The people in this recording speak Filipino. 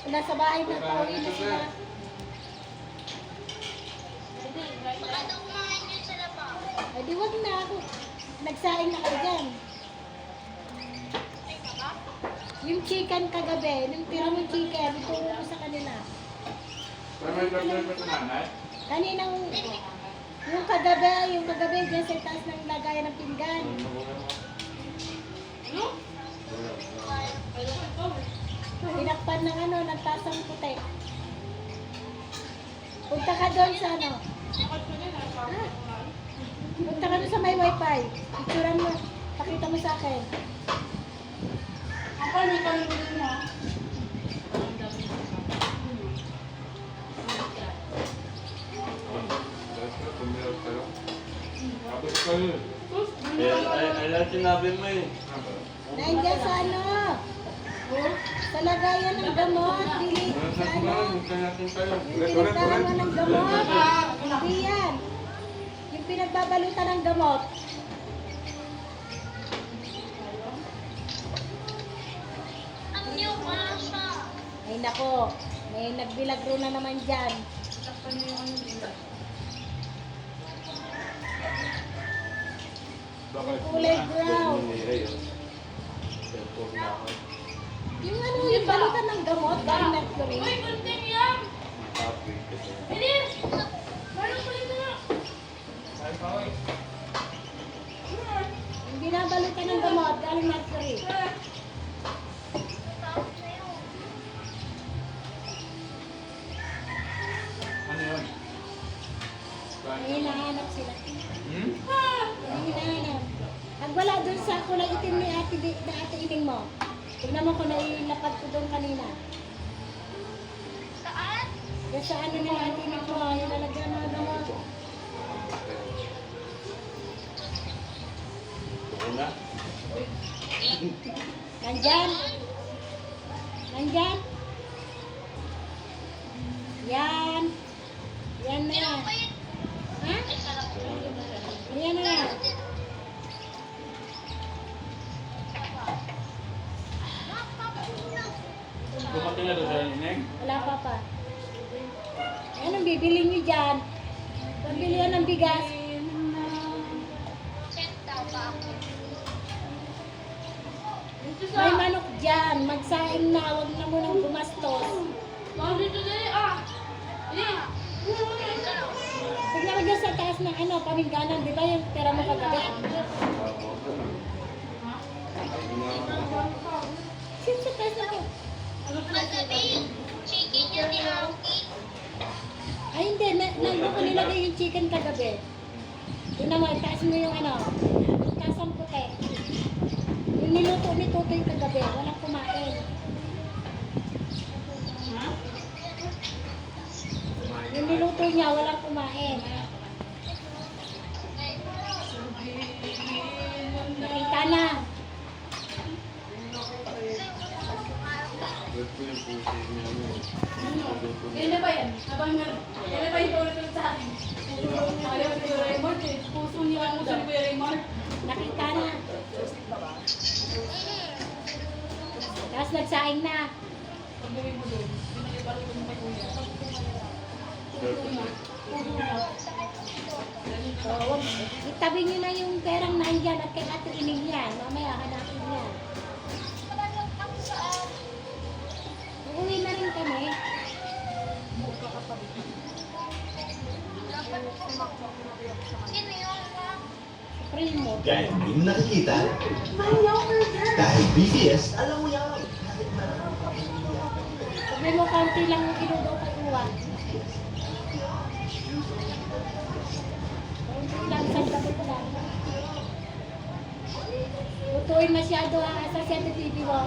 Nasa bahay na, pauwi na sila. Baka daw kumain yun sa laba. Ay, di wag na ako. Nagsaing na kayo dyan. Ay, baba? Yung chicken kagabi, yung tira mong chicken, ituro mo sa kanila. May gagawin pa sa nanay? Kaninang, yung kagabi dyan sa taas ng lagayan ng pinggan. Tinakpan ng ng tasang puti. Punta ka doon sa Ah, punta ka doon sa may wifi. Picturean mo. Pakita mo sa akin. Ako, may kalibulin mo. Tapos kayo. Ay lang sinabi mo eh. Nandiyan sa sa lagayan ng gamot. Dili sa Hintayin natin kayo. yung pinagdaraman ng gamot. Hindi yan. Yung pinagbabalutan ng gamot. Ang niyo pala siya. Ay nako, may nagbilagro na naman dyan. Takpan niyo yung ano nila. Bakit? Kulay brown. Cellphone na ako. Yung balutan ng gamot, galing mercury. Uy, kunting yan! Happy kasi. Bilis! Parang pa rin na! Yung binabalutan ng gamot, galing mercury. Tawag sa'yo. Ano yun? May hinahanap sila. Hmm? May hinahanap. Pag wala dun sa kulay itim ni ate ining mo, tignan mo kung nailapad ko doon kanina. Saan? Yan sa ano ni ate ining mo, yung lalagyan mga gamot. Buko na. Nandyan? Nandyan? Yan. Yan na yan. Wait. Ha? Ay, sarap. Yan na yan. Dumating na doon sa ineng? Wala pa pa. Anong bibili niyo dyan? Pabili yan ng bigas. Senta ba ako? May manok dyan. Magsaing na. Huwag na munang gumastos. Mami, dito dali ah! Dali! Tignan mo dyan sa taas ng pamingganan. Di ba yung pera mo kagabi? Sino sa taas na to? Magabi, chicken niya ni Hawky. Ay hindi. Nandun ko nilagay yung chicken kagabi. Tignan mo. Taas mo yung tasang puti. Yung niluto ni Tutoy kagabi. Walang kumain. Yung niluto niya, walang kumain. Nakita na. Ba't ko yung pusi niya mo? Yan na ba yan? Yan na ba yung ulit sa akin? Ayaw si Kuya Raymond eh. Puso niya lang mo sa Kuya Raymond. Nakita na. Tapos nagsaing na. Pag gawin mo doon, pinagibalo ko mo kay Kuya. So, itabi niyo na yung perang nandyan at kay ate ining yan. Mamaya hanapin niya. Uuwi na rin kami. Sino yung Primo. Dahil hindi mo nakikita, dahil BTS, alam mo yan. Sabi mo, kaunti lang yung inugaw kay Uwan. Kaunti lang, isang gabi ko lang. Lutuin masyado ang asa si Ate TV mo.